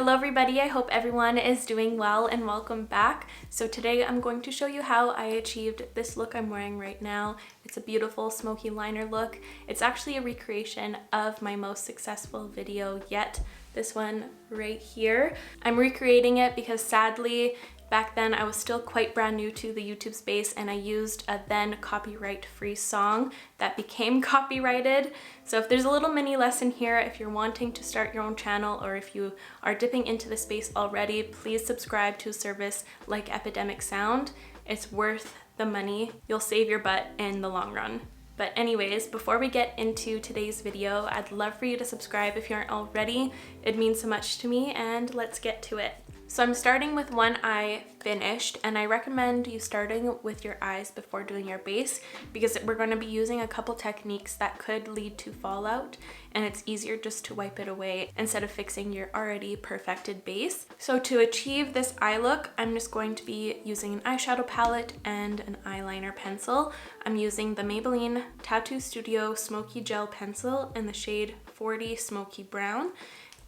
Hello everybody, I hope everyone is doing well and welcome back. So today I'm going to show you how I achieved this look I'm wearing right now. It's a beautiful smoky liner look. It's actually a recreation of my most successful video yet, this one right here. I'm recreating it because sadly, back then I was still quite brand new to the YouTube space and I used a then copyright-free song that became copyrighted. So if there's a little mini lesson here, if you're wanting to start your own channel or if you are dipping into the space already, please subscribe to a service like Epidemic Sound. It's worth the money. You'll save your butt in the long run. But anyways, before we get into today's video, I'd love for you to subscribe if you aren't already. It means so much to me, and let's get to it. So I'm starting with one eye finished, and I recommend you starting with your eyes before doing your base because we're going to be using a couple techniques that could lead to fallout, and it's easier just to wipe it away instead of fixing your already perfected base. So to achieve this eye look, I'm just going to be using an eyeshadow palette and an eyeliner pencil. I'm using the Maybelline Tattoo Studio Smoky Gel Pencil in the shade 40 Smoky Brown.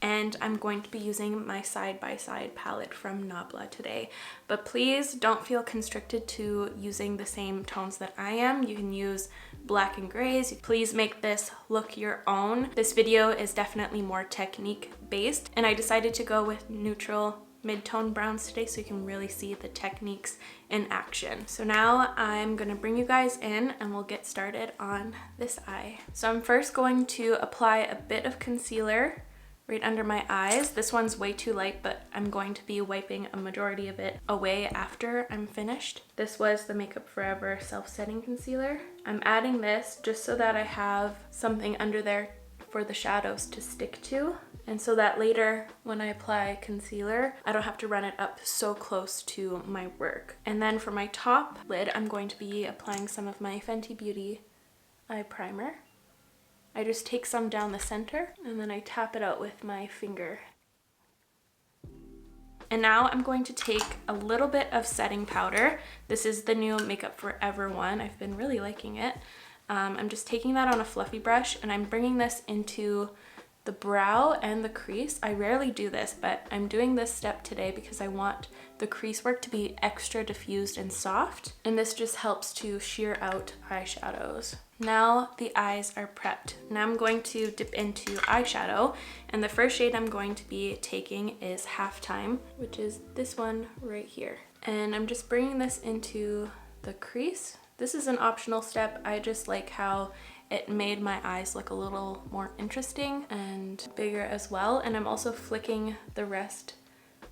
And I'm going to be using my side-by-side palette from Nabla today. But please don't feel constricted to using the same tones that I am. You can use black and grays. Please make this look your own. This video is definitely more technique based, and I decided to go with neutral mid-tone browns today so you can really see the techniques in action. So now I'm gonna bring you guys in and we'll get started on this eye. So I'm first going to apply a bit of concealer right under my eyes. This one's way too light, but I'm going to be wiping a majority of it away after I'm finished. This was the Makeup Forever Self-Setting Concealer. I'm adding this just so that I have something under there for the shadows to stick to, and so that later when I apply concealer, I don't have to run it up so close to my work. And then for my top lid, I'm going to be applying some of my Fenty Beauty eye primer. I just take some down the center and then I tap it out with my finger. And now I'm going to take a little bit of setting powder. This is the new Makeup Forever one. I've been really liking it. I'm just taking that on a fluffy brush and I'm bringing this into the brow and the crease. I rarely do this, but I'm doing this step today because I want the crease work to be extra diffused and soft. And this just helps to sheer out eyeshadows. Now the eyes are prepped. Now I'm going to dip into eyeshadow, and the first shade I'm going to be taking is Halftime, which is this one right here. And I'm just bringing this into the crease. This is an optional step. I just like how it made my eyes look a little more interesting and bigger as well. And I'm also flicking the rest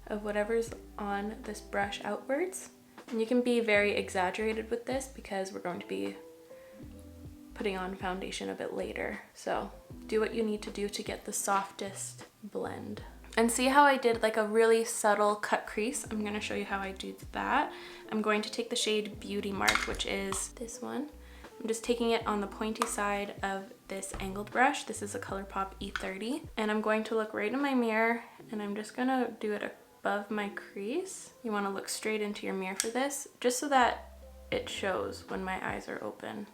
of whatever's on this brush outwards. And you can be very exaggerated with this because we're going to be putting on foundation a bit later. So do what you need to do to get the softest blend. And see how I did like a really subtle cut crease? I'm gonna show you how I do that. I'm going to take the shade Beauty Mark, which is this one. I'm just taking it on the pointy side of this angled brush. This is a ColourPop E30. And I'm going to look right in my mirror and I'm just gonna do it above my crease. You wanna look straight into your mirror for this, just so that it shows when my eyes are open.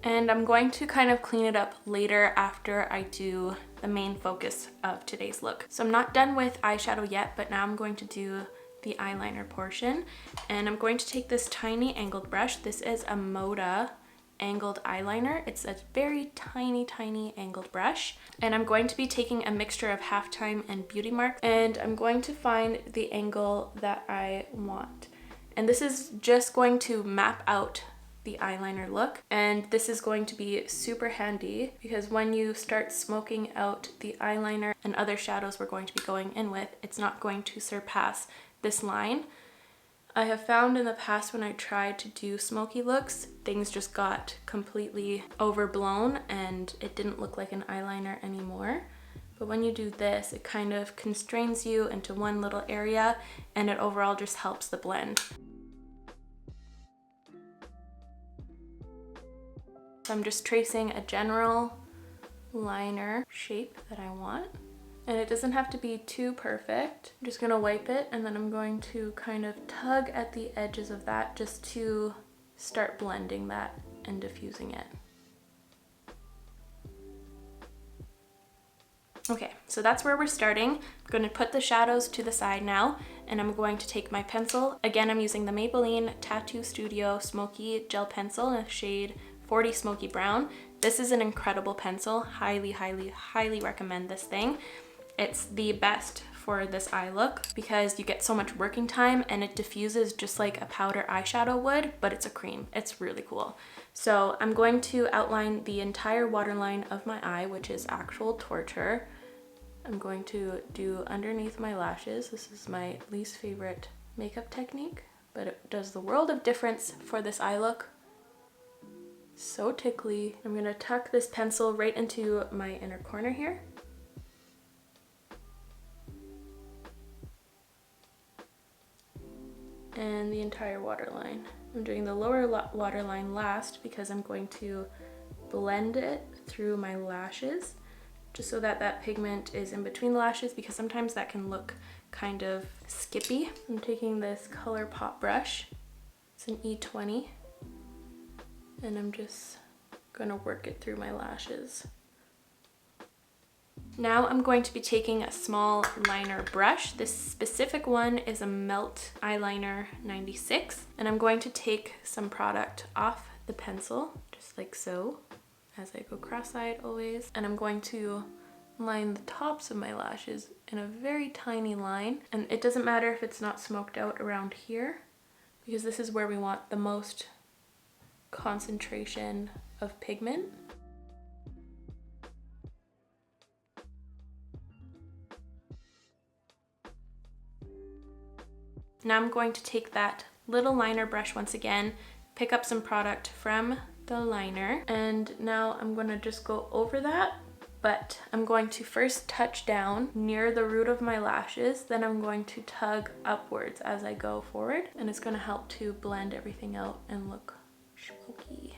And I'm going to kind of clean it up later after I do the main focus of today's look. So I'm not done with eyeshadow yet, but now I'm going to do the eyeliner portion. And I'm going to take this tiny angled brush. This is a Moda angled eyeliner. It's a very tiny, tiny angled brush. And I'm going to be taking a mixture of Halftime and Beauty Mark. And I'm going to find the angle that I want. And this is just going to map out the eyeliner look, and this is going to be super handy because when you start smoking out the eyeliner and other shadows we're going to be going in with, it's not going to surpass this line. I have found in the past when I tried to do smoky looks, things just got completely overblown and it didn't look like an eyeliner anymore. But when you do this, it kind of constrains you into one little area and it overall just helps the blend. So I'm just tracing a general liner shape that I want. And it doesn't have to be too perfect. I'm just gonna wipe it, and then I'm going to kind of tug at the edges of that just to start blending that and diffusing it. Okay, so that's where we're starting. I'm going to put the shadows to the side now, and I'm going to take my pencil. Again, I'm using the Maybelline Tattoo Studio Smoky Gel Pencil in the shade 40 Smoky Brown. This is an incredible pencil. Highly, highly, highly recommend this thing. It's the best for this eye look because you get so much working time and it diffuses just like a powder eyeshadow would, but it's a cream. It's really cool. So I'm going to outline the entire waterline of my eye, which is actual torture. I'm going to do underneath my lashes. This is my least favorite makeup technique, but it does the world of difference for this eye look. So tickly. I'm gonna tuck this pencil right into my inner corner here. And the entire waterline. I'm doing the lower waterline last because I'm going to blend it through my lashes just so that that pigment is in between the lashes, because sometimes that can look kind of skippy. I'm taking this ColourPop brush. It's an E20. And I'm just gonna work it through my lashes. Now I'm going to be taking a small liner brush. This specific one is a Melt Eyeliner 96, and I'm going to take some product off the pencil, just like so, as I go cross-eyed always. And I'm going to line the tops of my lashes in a very tiny line. And it doesn't matter if it's not smoked out around here, because this is where we want the most concentration of pigment. Now I'm going to take that little liner brush once again, pick up some product from the liner, and now I'm going to just go over that, but I'm going to first touch down near the root of my lashes, then I'm going to tug upwards as I go forward, and it's going to help to blend everything out and look smoky.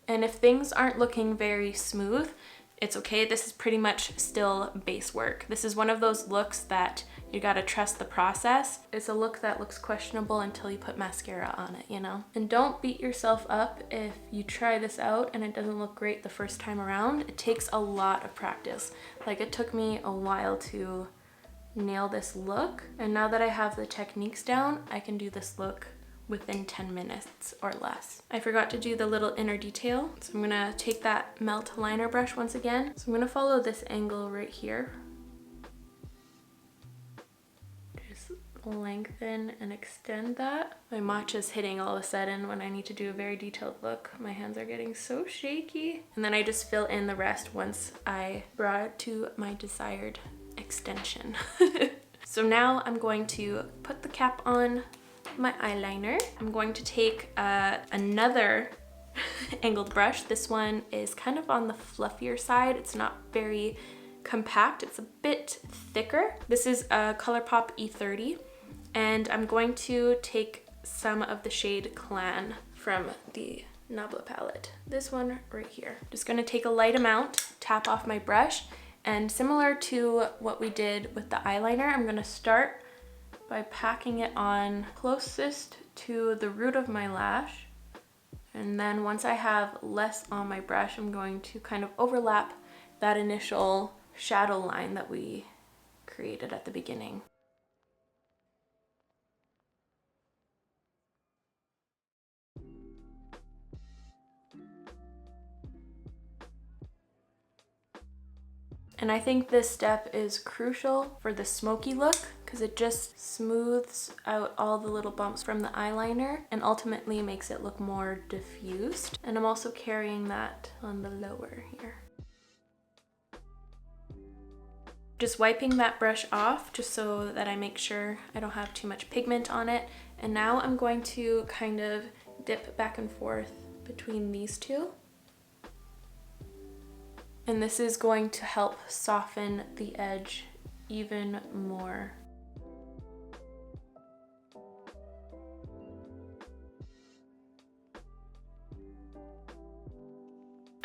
And if things aren't looking very smooth, it's okay. This is pretty much still base work. This is one of those looks that you gotta trust the process. It's a look that looks questionable until you put mascara on it, you know? And don't beat yourself up if you try this out and it doesn't look great the first time around. It takes a lot of practice. Like, it took me a while to nail this look. And now that I have the techniques down, I can do this look within 10 minutes or less. I forgot to do the little inner detail, so I'm gonna take that Melt liner brush once again. So I'm gonna follow this angle right here. Just lengthen and extend that. My matcha's hitting all of a sudden when I need to do a very detailed look. My hands are getting so shaky. And then I just fill in the rest once I brought it to my desired extension. So now I'm going to put the cap on my eyeliner. I'm going to take another angled brush. This one is kind of on the fluffier side. It's not very compact. It's a bit thicker. This is a ColourPop E30, and I'm going to take some of the shade Clan from the Nabla palette. This one right here. Just gonna take a light amount, tap off my brush, and similar to what we did with the eyeliner, I'm gonna start by packing it on closest to the root of my lash. And then once I have less on my brush, I'm going to kind of overlap that initial shadow line that we created at the beginning. And I think this step is crucial for the smoky look because it just smooths out all the little bumps from the eyeliner and ultimately makes it look more diffused. And I'm also carrying that on the lower here. Just wiping that brush off just so that I make sure I don't have too much pigment on it. And now I'm going to kind of dip back and forth between these two. And this is going to help soften the edge even more.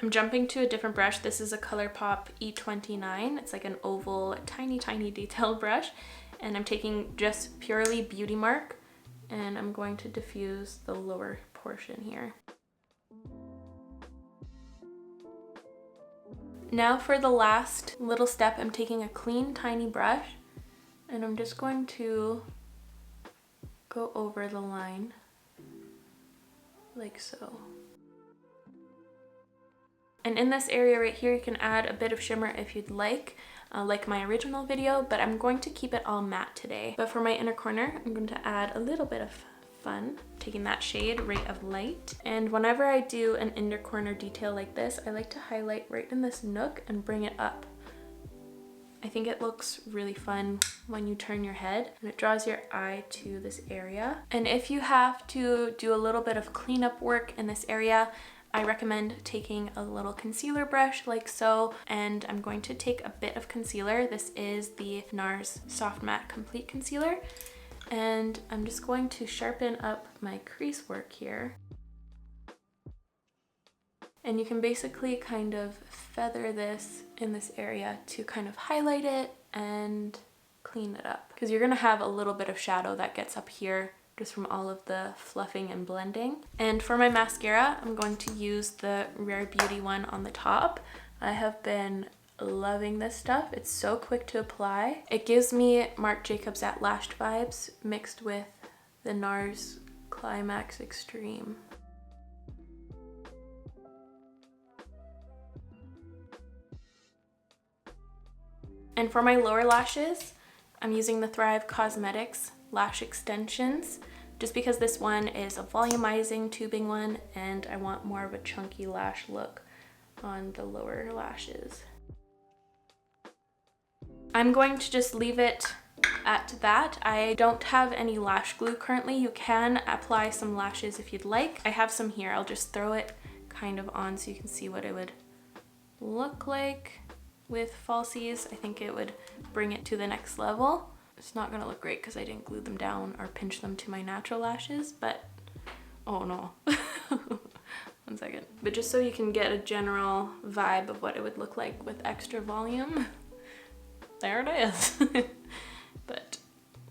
I'm I'm jumping to a different brush. This is a ColourPop E29. It's like an oval, tiny, tiny detail brush. And I'm taking just purely Beauty Mark, and I'm going to diffuse the lower portion here. Now for the last little step, I'm taking a clean, tiny brush, and I'm just going to go over the line like so. And in this area right here, you can add a bit of shimmer if you'd like my original video, but I'm going to keep it all matte today. But for my inner corner, I'm going to add a little bit of fun, taking that shade Ray of Light. And whenever I do an inner corner detail like this, I like to highlight right in this nook and bring it up. I think it looks really fun when you turn your head and it draws your eye to this area. And if you have to do a little bit of cleanup work in this area, I recommend taking a little concealer brush like so, and I'm going to take a bit of concealer. This is the NARS Soft Matte Complete Concealer, and I'm just going to sharpen up my crease work here. And you can basically kind of feather this in this area to kind of highlight it and clean it up, because you're gonna have a little bit of shadow that gets up here just from all of the fluffing and blending. And for my mascara, I'm going to use the Rare Beauty one on the top. I have been loving this stuff. It's so quick to apply. It gives me Marc Jacobs at Lashed vibes mixed with the NARS Climax Extreme. And for my lower lashes, I'm using the Thrive Cosmetics lash extensions, just because this one is a volumizing tubing one and I want more of a chunky lash look on the lower lashes. I'm going to just leave it at that. I don't have any lash glue currently. You can apply some lashes if you'd like. I have some here. I'll just throw it kind of on so you can see what it would look like with falsies. I think it would bring it to the next level. It's not gonna look great because I didn't glue them down or pinch them to my natural lashes, but oh no. 1 second. But just so you can get a general vibe of what it would look like with extra volume, there it is. But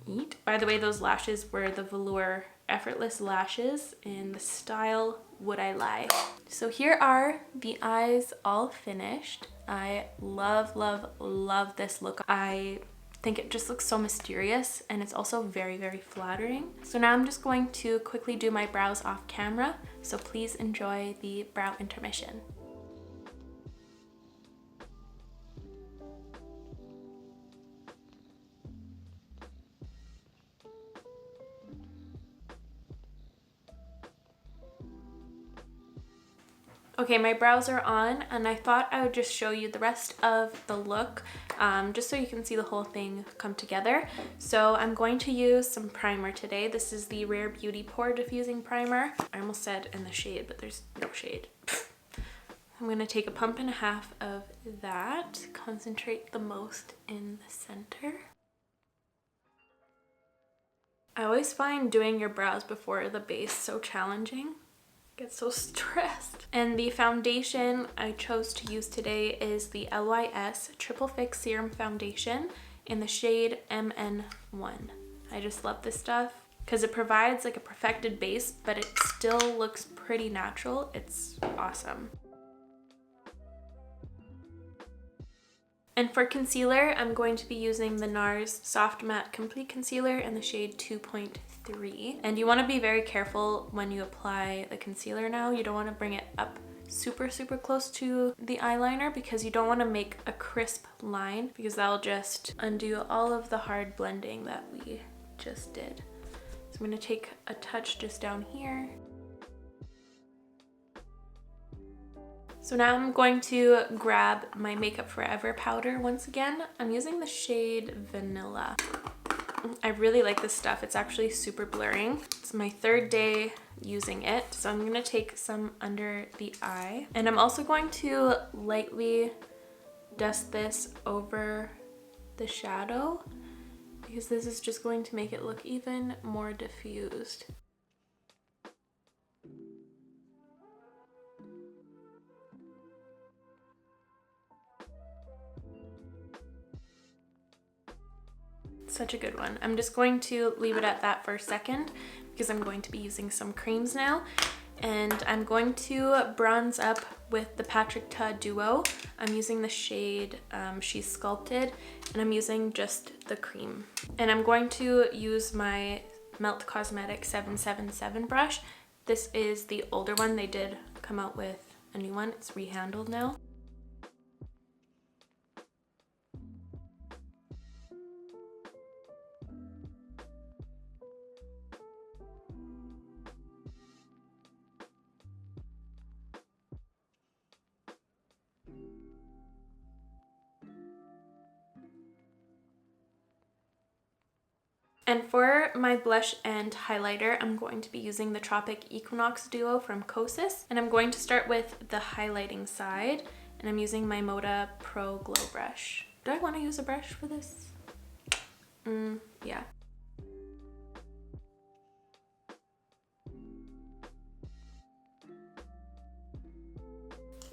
neat. By the way, those lashes were the Velour Effortless Lashes in the style Would I Lie. So here are the eyes all finished. I love, love, love this look. I think it just looks so mysterious, and it's also very, very flattering. So now I'm just going to quickly do my brows off camera, so please enjoy the brow intermission. Okay, my brows are on, and I thought I would just show you the rest of the look, just so you can see the whole thing come together. So I'm going to use some primer today. This is the Rare Beauty Pore Diffusing Primer. I almost said in the shade, but there's no shade. I'm gonna take a pump and a half of that, concentrate the most in the center. I always find doing your brows before the base so challenging. Get so stressed. And the foundation I chose to use today is the LYS Triple Fix Serum Foundation in the shade MN1. I just love this stuff because it provides like a perfected base, but it still looks pretty natural. It's awesome. And for concealer, I'm going to be using the NARS Soft Matte Complete Concealer in the shade 2.3. And you want to be very careful when you apply the concealer now. You don't want to bring it up super, super close to the eyeliner because you don't want to make a crisp line, because that'll just undo all of the hard blending that we just did. So I'm going to take a touch just down here. So now I'm going to grab my Makeup Forever powder once again. I'm using the shade Vanilla. I really like this stuff. It's actually super blurring. It's my 3rd day using it. So I'm gonna take some under the eye. And I'm also going to lightly dust this over the shadow, because this is just going to make it look even more diffused. Such a good one. I'm just going to leave it at that for a second because I'm going to be using some creams now. And I'm going to bronze up with the Patrick Ta Duo. I'm using the shade She's Sculpted, and I'm using just the cream. And I'm going to use my Melt Cosmetics 777 brush. This is the older one. They did come out with a new one. It's rehandled now. And for my blush and highlighter, I'm going to be using the Tropic Equinox Duo from Kosas. And I'm going to start with the highlighting side. And I'm using my Moda Pro Glow brush. Do I want to use a brush for this? Yeah.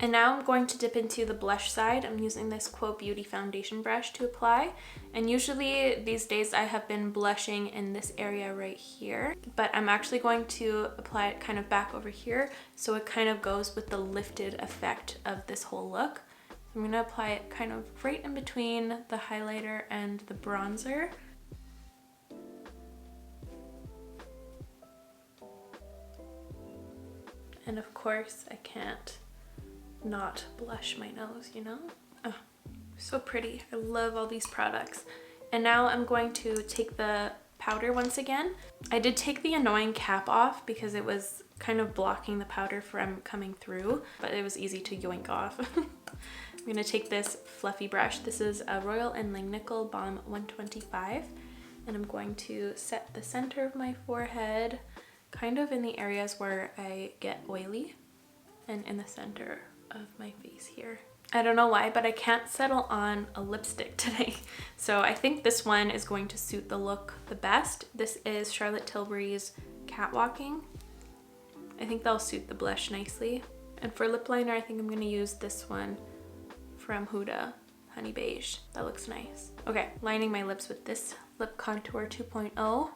And now I'm going to dip into the blush side. I'm using this Quo Beauty foundation brush to apply. And usually these days I have been blushing in this area right here, but I'm actually going to apply it kind of back over here so it kind of goes with the lifted effect of this whole look. I'm going to apply it kind of right in between the highlighter and the bronzer. And of course I can't not blush my nose, you know? Oh, so pretty. I love all these products. And now I'm going to take the powder once again. I did take the annoying cap off because it was kind of blocking the powder from coming through, but it was easy to yoink off. I'm gonna take this fluffy brush. This is a Royal & Langnickel Balm 125, and I'm going to set the center of my forehead, kind of in the areas where I get oily, and in the center of my face here. I don't know why, but I can't settle on a lipstick today. So I think this one is going to suit the look the best. This is Charlotte Tilbury's Catwalking. I think that'll suit the blush nicely. And for lip liner, I think I'm gonna use this one from Huda, Honey Beige. That looks nice. Okay, lining my lips with this Lip Contour 2.0.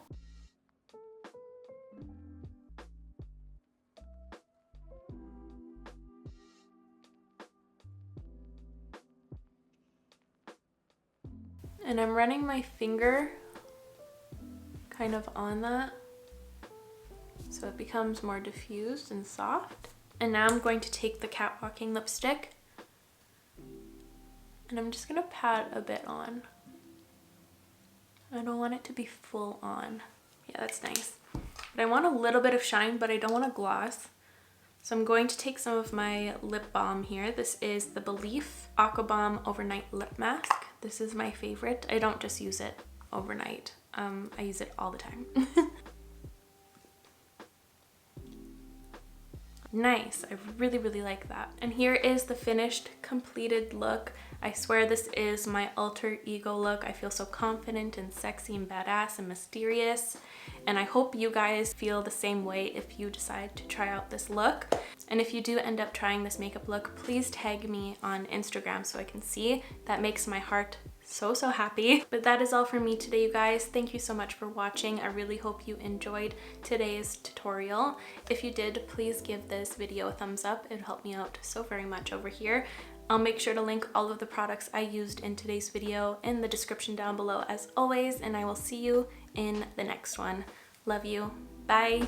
And I'm running my finger kind of on that so it becomes more diffused and soft. And now I'm going to take the Catwalking lipstick and I'm just gonna pat a bit on. I don't want it to be full on. Yeah, that's nice. But I want a little bit of shine, but I don't want a gloss. So I'm going to take some of my lip balm here. This is the Belief Aqua Balm Overnight Lip Mask. This is my favorite. I don't just use it overnight. I use it all the time. Nice, I really, really like that. And here is the finished, completed look. I swear this is my alter ego look. I feel so confident and sexy and badass and mysterious. And I hope you guys feel the same way if you decide to try out this look. And if you do end up trying this makeup look, please tag me on Instagram so I can see. That makes my heart so happy. But that is all for me today, you guys. Thank you so much for watching. I really hope you enjoyed today's tutorial. If you did, please give this video a thumbs up. It would help me out so very much over here. I'll make sure to link all of the products I used in today's video in the description down below as always, and I will see you in the next one. Love you. Bye.